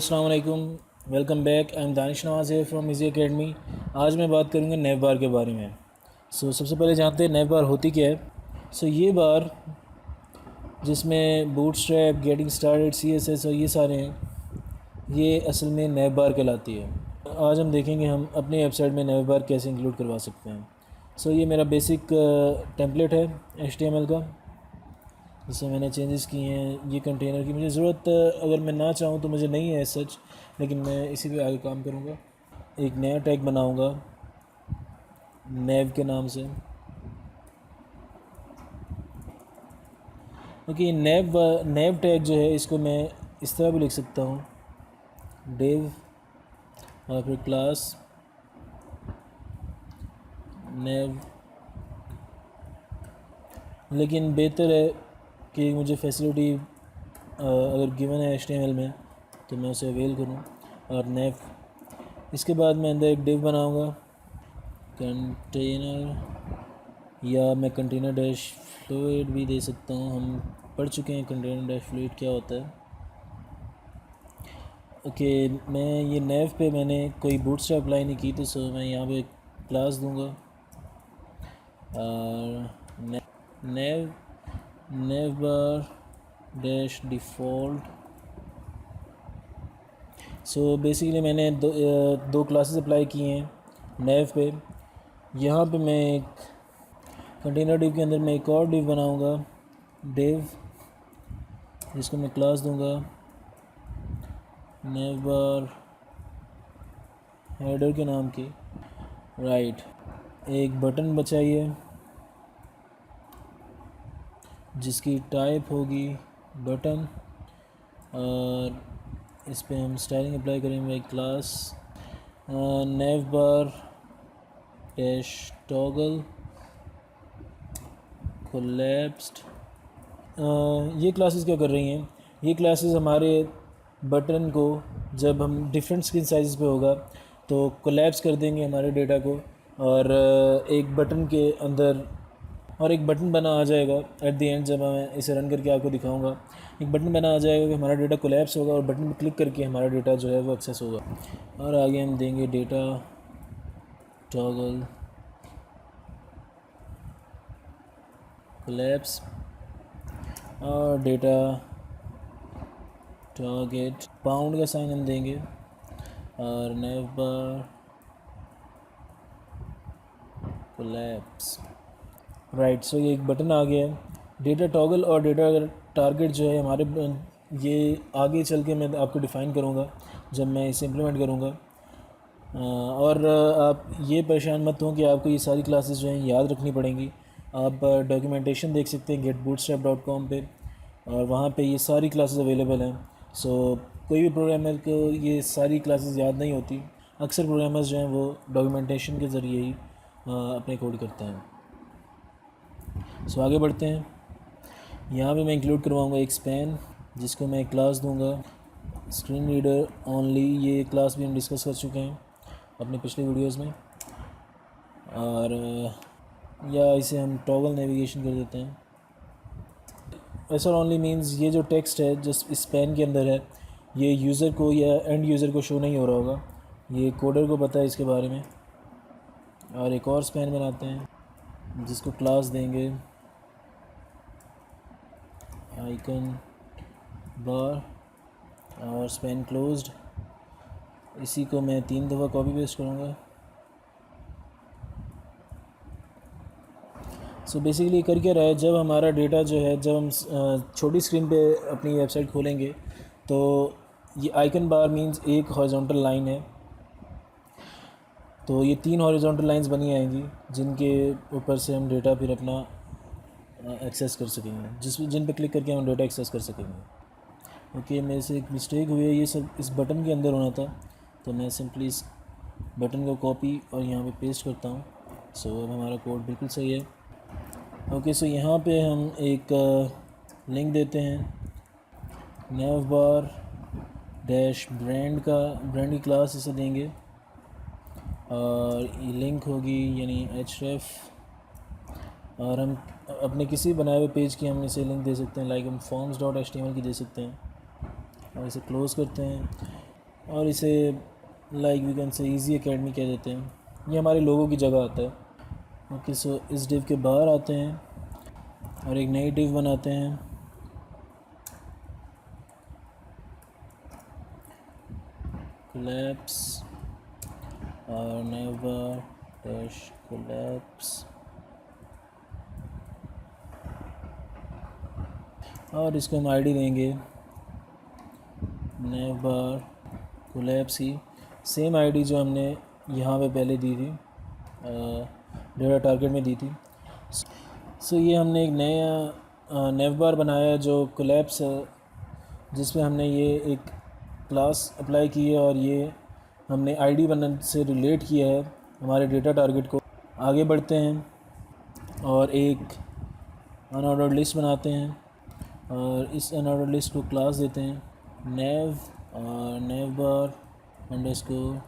अस्सलाम वालेकुम, welcome back. I am Danish Nawaz है फ्रॉम इजी एकेडमी। आज मैं बात करूँगा नेव बार के बारे में। सबसे पहले जानते हैं नेव बार होती क्या है। ये बार जिसमें बूटस्ट्रैप, गेटिंग स्टार्टेड, CSS और ये सारे हैं, ये असल में नेव बार कहलाती है। आज हम देखेंगे हम अपनी वेबसाइट में नेव बार कैसे इंक्लूड करवा सकते हैं। ये मेरा बेसिक टेम्पलेट है HTML का, जिससे मैंने चेंजेस किए हैं। ये कंटेनर की मुझे ज़रूरत अगर मैं ना चाहूँ तो मुझे नहीं है सच, लेकिन मैं इसी पे आगे काम करूँगा। एक नया टैग बनाऊँगा नेव के नाम से। ओके, नेव टैग जो है इसको मैं इस तरह भी लिख सकता हूँ, डेव और फिर क्लास नेव। लेकिन बेहतर है कि मुझे फैसिलिटी अगर गिवन है HTML में तो मैं उसे अवेल करूँ। और नेव, इसके बाद मैं अंदर एक डिव बनाऊँगा कंटेनर, या मैं कंटेनर डैश फ्लूइड भी दे सकता हूँ। हम पढ़ चुके हैं कंटेनर डैश फ्लूइड क्या होता है। ओके, मैं ये नेव पे मैंने कोई बूटस्ट्रैप अप्लाई नहीं की, तो मैं यहाँ पे क्लास दूँगा और नेव बार डैश डिफ़ॉल्ट। बेसिकली मैंने दो क्लासेस अप्लाई किए हैं नेव पे। यहाँ पे मैं एक कंटेनर डिव के अंदर मैं एक और डिव बनाऊँगा डिव, जिसको मैं क्लास दूँगा नेव बार हेडर के नाम की। राइट, एक बटन बचाइए जिसकी टाइप होगी बटन, और इस पे हम स्टाइलिंग अप्लाई करेंगे क्लास नेव बार डैश टॉगल कोलैप्स्ड। ये क्लासेस क्या कर रही हैं, ये क्लासेस हमारे बटन को जब हम डिफरेंट स्क्रीन साइज़ पे होगा तो कोलैप्स कर देंगे हमारे डेटा को, और एक बटन के अंदर और एक बटन बना आ जाएगा एट द एंड। जब मैं इसे रन करके आपको दिखाऊंगा, एक बटन बना आ जाएगा कि हमारा डेटा कोलैप्स होगा, और बटन पर क्लिक करके हमारा डेटा जो है वो एक्सेस होगा। और आगे हम देंगे डेटा टॉगल कोलैप्स और डेटा टारगेट पाउंड का साइन हम देंगे, और नेव बार कोलैप्स। राइट, ये एक बटन आ गया है। डेटा टॉगल और डेटा टारगेट जो है हमारे, ये आगे चल के मैं आपको डिफ़ाइन करूँगा जब मैं इसे इम्प्लीमेंट करूँगा। और आप ये परेशान मत हो कि आपको ये सारी क्लासेस जो हैं याद रखनी पड़ेंगी। आप डॉक्यूमेंटेशन देख सकते हैं getbootstrap.com पे, और वहाँ पे ये सारी क्लासेस अवेलेबल हैं। कोई भी प्रोग्रामर को ये सारी क्लासेस याद नहीं होती। अक्सर प्रोग्रामर्स जो हैं वो डॉक्यूमेंटेशन के ज़रिए ही अपने कोड करते हैं। आगे बढ़ते हैं। यहाँ पे मैं इंक्लूड करवाऊँगा एक स्पैन, जिसको मैं क्लास दूँगा स्क्रीन रीडर ओनली। ये क्लास भी हम डिस्कस कर चुके हैं अपने पिछले वीडियोस में। और या इसे हम टॉगल नेविगेशन कर देते हैं। ऐसा ओनली मींस ये जो टेक्स्ट है जो इस पेन के अंदर है, ये यूज़र को या एंड यूज़र को शो नहीं हो रहा होगा, ये कोडर को पता है इसके बारे में। और एक और स्पैन बनाते हैं जिसको क्लास देंगे आइकन बार और स्पैन क्लोज्ड। इसी को मैं 3 दफ़ा कॉपी पेस्ट करूँगा। बेसिकली कर क्या रहा है, जब हमारा डेटा जो है, जब हम छोटी स्क्रीन पे अपनी वेबसाइट खोलेंगे तो ये आइकन बार मींस एक हॉरिजॉन्टल लाइन है, तो ये 3 हॉरिजॉन्टल लाइंस बनी आएंगी जिनके ऊपर से हम डेटा फिर अपना एक्सेस कर सकेंगे, जिन पे क्लिक करके हम डेटा एक्सेस कर सकेंगे। ओके, मेरे से एक मिस्टेक हुई है, ये सब इस बटन के अंदर होना था, तो मैं सिंपली इस बटन को कॉपी और यहाँ पे पेस्ट करता हूँ। अब हमारा कोड बिल्कुल सही है। ओके, यहाँ पे हम एक लिंक देते हैं नेव बार डैश ब्रांड की क्लास इसे देंगे, और ये लिंक होगी यानी href, और हम अपने किसी बनाए हुए पेज की हम इसे लिंक दे सकते हैं, लाइक हम forms.html की दे सकते हैं। और इसे क्लोज़ करते हैं। और इसे like we can say easy academy कह देते हैं। ये हमारे लोगों की जगह आता है। ओके, सो इस डिव के बाहर आते हैं और एक नई डिव बनाते हैं। कोलैप्स और नेवर डैश कोलैप्स, और इसको हम आईडी देंगे नेवर कोलैप्स ही, सेम आईडी जो हमने यहाँ पे पहले दी थी, डेटा टारगेट में दी थी। सो ये हमने एक नया नेव बार बनाया जो कोलैप्स है, जिसमें हमने ये एक क्लास अप्लाई की है और ये हमने आईडी बनने से रिलेट किया है हमारे डेटा टारगेट को। आगे बढ़ते हैं और एक अनऑर्डर्ड लिस्ट बनाते हैं और इस अनऑर्डर्ड लिस्ट को क्लास देते हैं नेव और नेव बार अंडरस्कोर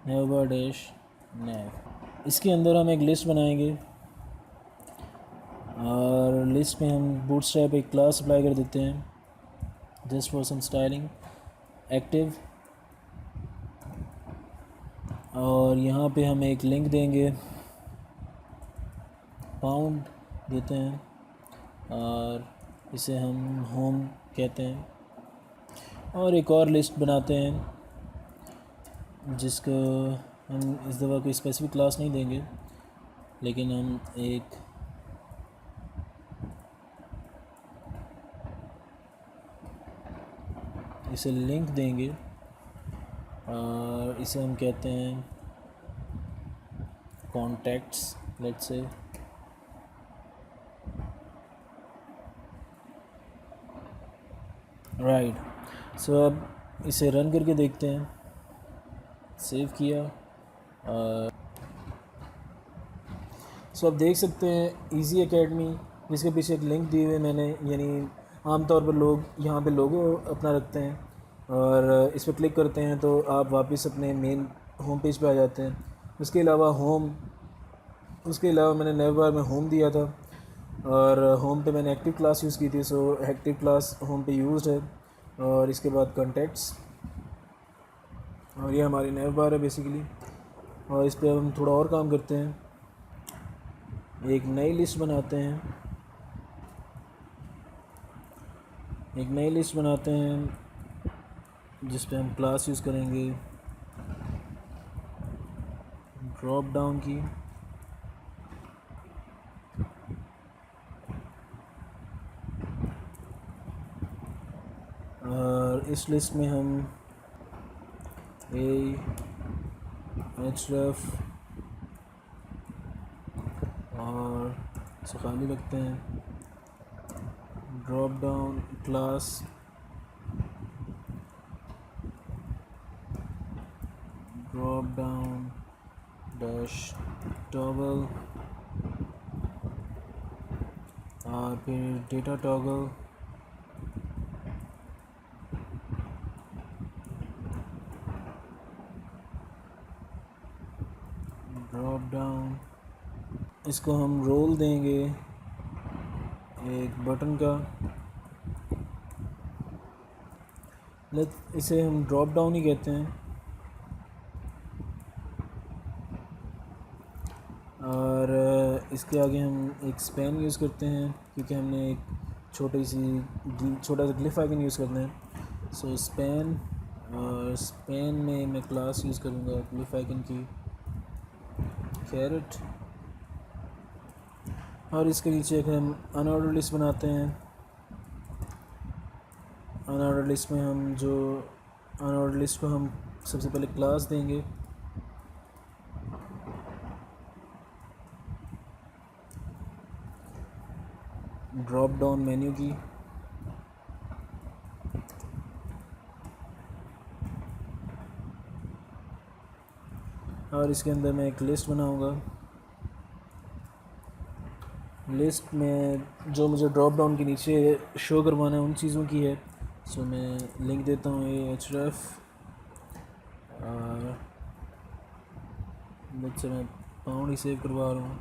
नेव बार डैश नेव। इसके अंदर हम एक लिस्ट बनाएंगे और लिस्ट में हम बूटस्ट्रैप एक क्लास अप्लाई कर देते हैं just for some styling active, और यहाँ पे हम एक लिंक देंगे पाउंड देते हैं और इसे हम होम कहते हैं, और एक और लिस्ट बनाते हैं जिसको हम इस दफ़ा कोई स्पेसिफिक क्लास नहीं देंगे, लेकिन हम एक इसे लिंक देंगे और इसे हम कहते हैं कॉन्टैक्ट्स लेट्स से। राइट, सो अब इसे रन करके देखते हैं। सेव किया और सो अब देख सकते हैं इजी एकेडमी, जिसके पीछे एक लिंक दी हुई है मैंने, यानी आमतौर पर लोग यहाँ पे लोगो अपना रखते हैं और इस पर क्लिक करते हैं तो आप वापस अपने मेन होम पेज पे आ जाते हैं। उसके अलावा मैंने नेव बार में होम दिया था और होम पे मैंने एक्टिव क्लास यूज़ की थी, सो एक्टिव क्लास होम पे यूज़ है। और इसके बाद कॉन्टैक्ट्स, और ये हमारी नेव बार है बेसिकली, और इस पर हम थोड़ा और काम करते हैं। एक नई लिस्ट बनाते हैं जिस पे हम क्लास यूज़ करेंगे ड्रॉप डाउन की, और इस लिस्ट में हम href और इसे खाली रखते हैं, drop down class drop down dash toggle और फिर डेटा टॉगल ड्रॉप डाउन। इसको हम रोल देंगे एक बटन का, इसे हम ड्रॉप डाउन ही कहते हैं। और इसके आगे हम एक स्पैन यूज़ करते हैं क्योंकि हमने एक छोटा सा ग्लिफ आइकन यूज़ करना है। सो स्पैन, और स्पैन में मैं क्लास यूज़ करूँगा ग्लिफ आइकन की कैरेट, और इसके नीचे एक हम अनऑर्डर लिस्ट बनाते हैं। अनऑर्डर लिस्ट में हम अनऑर्डर लिस्ट को हम सबसे पहले क्लास देंगे ड्रॉप डाउन मेन्यू की, और इसके अंदर मैं एक लिस्ट बनाऊंगा। लिस्ट में जो मुझे ड्रॉप डाउन के नीचे शो करवाना है उन चीज़ों की है। सो मैं लिंक देता हूँ href, और से मैं पाउंड ही सेव करवा रहा हूँ,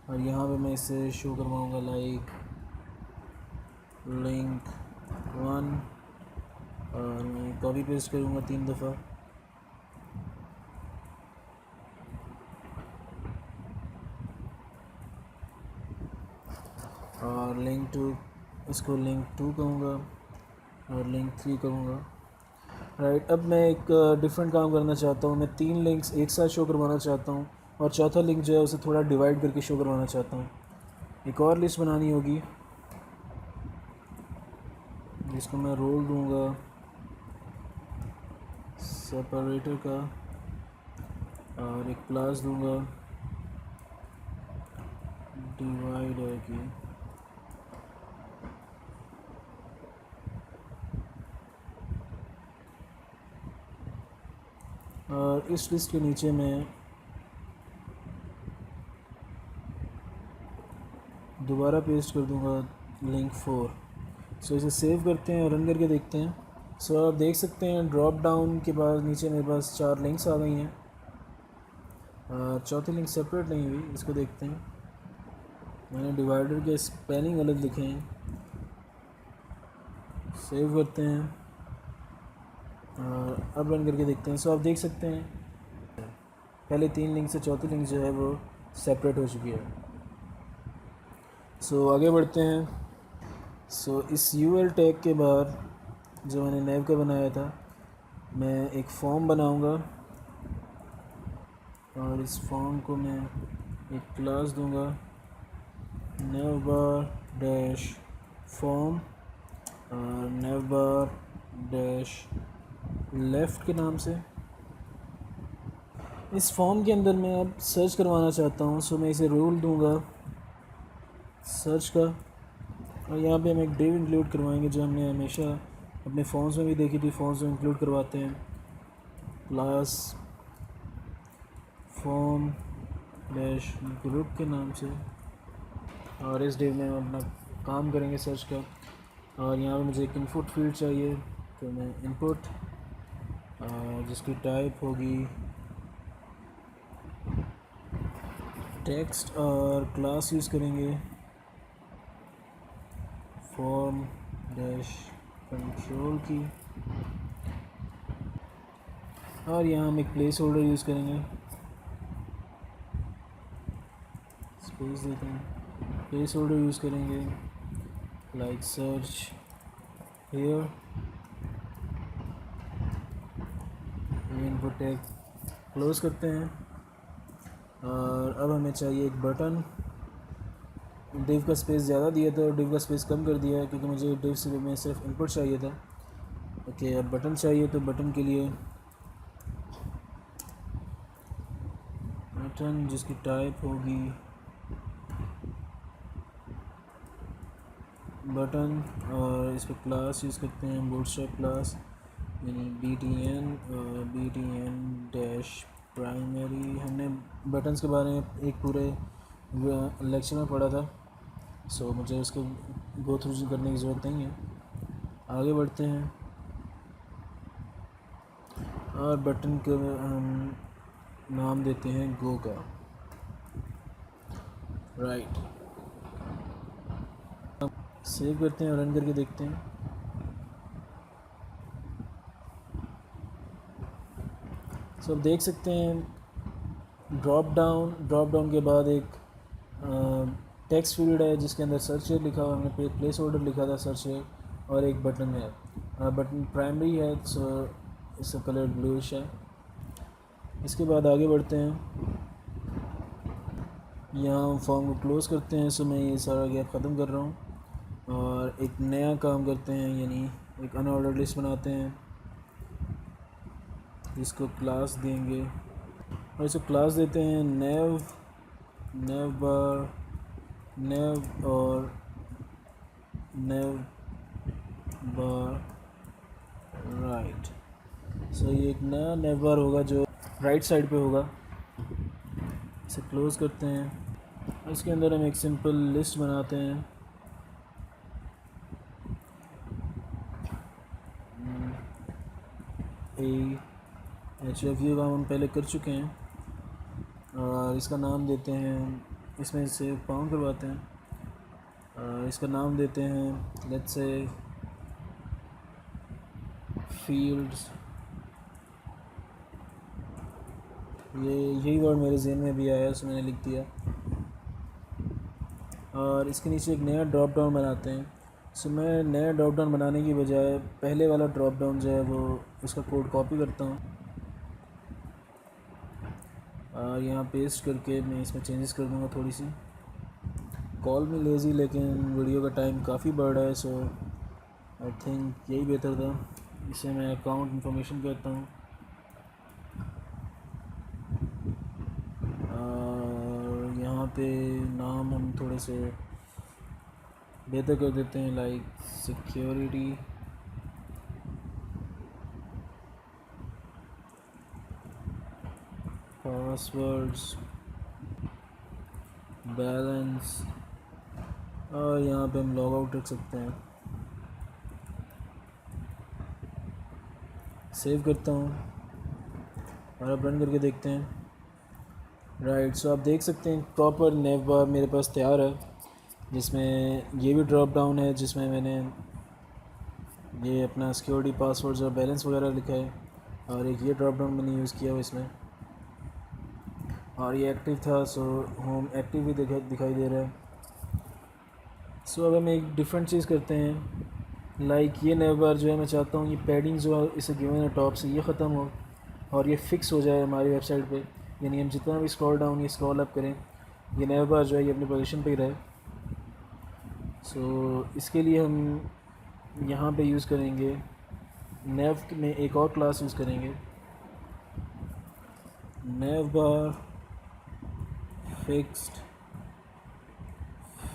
और यहाँ पे मैं इसे शो करवाऊँगा लाइक लिंक 1 और मैं कॉपी पेस्ट करूँगा 3 दफ़ा। और लिंक टू, इसको लिंक 2 कहूँगा और लिंक 3 कहूँगा। राइट, अब मैं एक डिफरेंट काम करना चाहता हूँ। मैं 3 लिंक्स एक साथ शो करवाना चाहता हूँ और चौथा लिंक जो है उसे थोड़ा डिवाइड करके शो करवाना चाहता हूँ। एक और लिस्ट बनानी होगी जिसको मैं रोल दूँगा सेपरेटर का और एक क्लास दूँगा डिवाइडर की। और इस लिस्ट के नीचे मैं दोबारा पेस्ट कर दूँगा लिंक 4। सो इसे सेव करते हैं और रन करके देखते हैं। सो आप देख सकते हैं ड्रॉप डाउन के बाद नीचे मेरे पास 4 लिंक्स आ गई हैं। चौथी लिंक सेपरेट नहीं हुई, इसको देखते हैं। मैंने डिवाइडर के स्पेलिंग गलत लिखे हैं। सेव करते हैं और अब रन करके देखते हैं। सो आप देख सकते हैं पहले 3 लिंक से चौथी लिंक जो है वो सेपरेट हो चुकी है। सो आगे बढ़ते हैं। सो इस UL टैग के बाद जो मैंने नेव का बनाया था, मैं एक फॉर्म बनाऊंगा और इस फॉर्म को मैं एक क्लास दूंगा navbar डैश फॉर्म और navbar डैश लेफ़्ट के नाम से। इस फॉर्म के अंदर मैं अब सर्च करवाना चाहता हूँ। सो मैं इसे रोल दूंगा सर्च का और यहाँ पे हम एक डिव इंक्लूड करवाएंगे जो हमने हमेशा अपने फॉर्म्स में भी देखी थी। फॉर्म्स में इंक्लूड करवाते हैं क्लास फॉर्म डैश ग्रुप के नाम से और इस डिव में हम अपना काम करेंगे सर्च का। और यहाँ पे मुझे एक इनपुट फील्ड चाहिए तो मैं इनपुट जिसकी टाइप होगी टेक्स्ट और क्लास यूज़ करेंगे फॉर्म डैश कंट्रोल की। और यहाँ हम एक प्लेस होल्डर यूज़ करेंगे, स्पेस देते हैं, प्लेस होल्डर यूज़ करेंगे like search here. Input tag close करते हैं और अब हमें चाहिए एक बटन। डिव का स्पेस ज़्यादा दिया था और डिव का स्पेस कम कर दिया है क्योंकि मुझे डिव से में सिर्फ इनपुट चाहिए था। ओके, अब बटन चाहिए तो बटन के लिए बटन जिसकी टाइप होगी बटन और इस पर क्लास यूज़ करते हैं बूटस्ट्रैप क्लास यानी BTN डैश प्राइमरी। हमने बटन्स के बारे में एक पूरे लेक्चर में पढ़ा था, सो मुझे उसको गो थ्रू करने की ज़रूरत नहीं है। आगे बढ़ते हैं और बटन को हम नाम देते हैं गो का। राइट, सेव करते हैं और रन करके देखते हैं। सो आप देख सकते हैं ड्रॉप डाउन के बाद एक टेक्स्ट फील्ड है जिसके अंदर सर्च लिखा हुआ, हमने प्लेस होल्डर लिखा था सर्च और एक बटन है। बटन प्राइमरी है सो इसका कलर ब्लूइश है। इसके बाद आगे बढ़ते हैं, यहाँ हम फॉर्म को क्लोज़ करते हैं। सो मैं ये सारा गैप ख़त्म कर रहा हूँ और एक नया काम करते हैं यानी एक अनऑर्डर्ड लिस्ट बनाते हैं जिसको क्लास देंगे और इसको क्लास देते हैं नेव बार नेव और नेव बार राइट। सो ये एक नया नेव बार होगा जो राइट साइड पे होगा। इसे क्लोज़ करते हैं। इसके अंदर हम एक सिंपल लिस्ट बनाते हैं HFU का हम पहले कर चुके हैं और इसका नाम देते हैं, इसमें से फाउंड करवाते हैं और इसका नाम देते हैं लेट्स से फील्ड्स, यही वर्ड मेरे जहन में भी आया, सो मैंने लिख दिया। और इसके नीचे एक नया ड्रॉप डाउन बनाते हैं। सो मैं नया ड्रॉप डाउन बनाने की बजाय पहले वाला ड्रॉप डाउन जो है वो उसका कोड कॉपी करता हूँ और यहाँ पेस्ट करके मैं इसमें चेंजेस कर दूँगा थोड़ी सी। कॉल मी लेज़ी, लेकिन वीडियो का टाइम काफ़ी बढ़ रहा है, सो आई थिंक यही बेहतर था। इसे मैं अकाउंट इन्फॉर्मेशन कहता हूँ और यहाँ पे नाम हम थोड़े से बेहतर कर देते हैं, लाइक सिक्योरिटी, पासवर्ड्स, बैलेंस, और यहाँ पे हम लॉग आउट रख सकते हैं। सेव करता हूँ और अब रन करके देखते हैं। राइट, सो आप देख सकते हैं प्रॉपर नेव बार मेरे पास तैयार है, जिसमें ये भी ड्रॉप डाउन है, जिसमें मैंने ये अपना सिक्योरिटी, पासवर्ड्स और बैलेंस वगैरह लिखा है, और एक ये ड्रॉप डाउन मैंने यूज़ किया हुआ इसमें, और ये एक्टिव था, सो होम एक्टिव भी दिखाई दे रहा है। सो अब हम एक डिफरेंट चीज़ करते हैं, लाइक ये नेव बार जो है मैं चाहता हूँ ये पैडिंग जो इसे गिवन है टॉप से ये ख़त्म हो और ये फ़िक्स हो जाए हमारी वेबसाइट पे, यानी हम जितना भी स्क्रॉल डाउन या स्क्रॉल अप करें ये नेव बार जो है ये अपनी पोजीशन पे ही रहे। सो इसके लिए हम यहाँ पे यूज़ करेंगे, नेव में एक और क्लास यूज़ करेंगे, नेव बार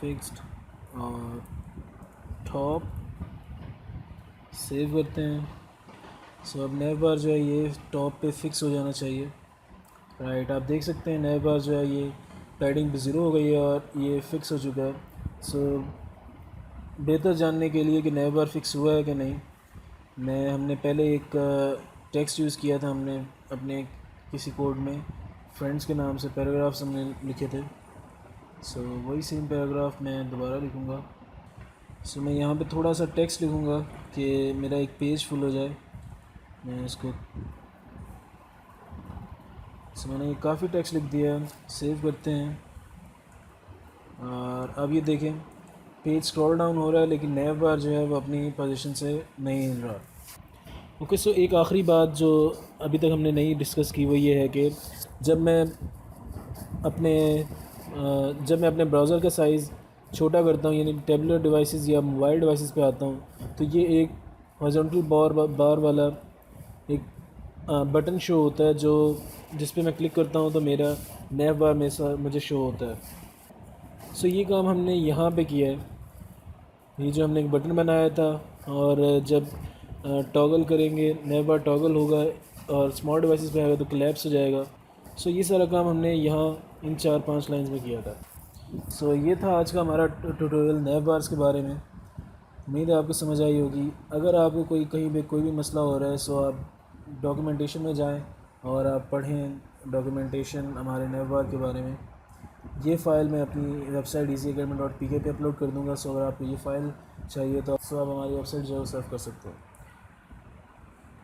फिक्स्ड और टॉप। सेव करते हैं। सो अब नेव बार जो है ये टॉप पे फिक्स हो जाना चाहिए। राइट, आप देख सकते हैं नेव बार जो है ये पैडिंग पे ज़ीरो हो गई है और ये फ़िक्स हो चुका है। सो बेहतर जानने के लिए कि नेव बार फिक्स हुआ है कि नहीं, हमने पहले एक टेक्स्ट यूज़ किया था हमने अपने किसी कोड में, फ्रेंड्स के नाम से पैराग्राफ्स हमने लिखे थे। सो वही सेम पैराग्राफ मैं दोबारा लिखूँगा। सो मैं यहाँ पे थोड़ा सा टेक्स्ट लिखूँगा कि मेरा एक पेज फुल हो जाए। मैं इसको मैंने काफ़ी टेक्स्ट लिख दिया है। सेव करते हैं और अब ये देखें पेज स्क्रॉल डाउन हो रहा है, लेकिन नेव बार जो है वो अपनी पोजीशन से नहीं हिल रहा। ओके, सो एक आखिरी बात जो अभी तक हमने नहीं डिस्कस की वो ये है कि जब मैं अपने ब्राउज़र का साइज़ छोटा करता हूँ, यानी टैबलेट डिवाइसेस या मोबाइल डिवाइसेस पे आता हूँ, तो ये एक हॉरिजॉन्टल बार वाला एक बटन शो होता है जो जिस पे मैं क्लिक करता हूँ तो मेरा नेव बार में मुझे शो होता है। सो ये काम हमने यहाँ पे किया है, ये जो हमने एक बटन बनाया था, और जब टॉगल करेंगे नेव बार टॉगल होगा और स्मॉल डिवाइसेस पे आएगा तो कोलैप्स हो जाएगा। सो ये सारा काम हमने यहाँ इन 4-5 लाइंस में किया था। सो ये था आज का हमारा ट्यूटोरियल नेव बार्स के बारे में। उम्मीद है आपको समझ आई होगी। अगर आपको कहीं पे कोई भी मसला हो रहा है सो आप डॉक्यूमेंटेशन में जाएं और आप पढ़ें डॉक्यूमेंटेशन हमारे नेव बार के बारे में। ये फ़ाइल मैं अपनी वेबसाइट easyacademy.pk पे अपलोड कर दूंगा। सो अगर आपको ये फ़ाइल चाहिए तो आप हमारी वेबसाइट जो है सर्फ कर सकते हो।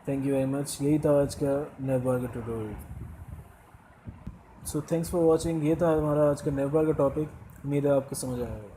Thank you very much. यही था आज का नेव बार का tutorial. So thanks for watching. ये था हमारा आज का नेव बार का टॉपिक। उम्मीद है आपको समझ आया होगा।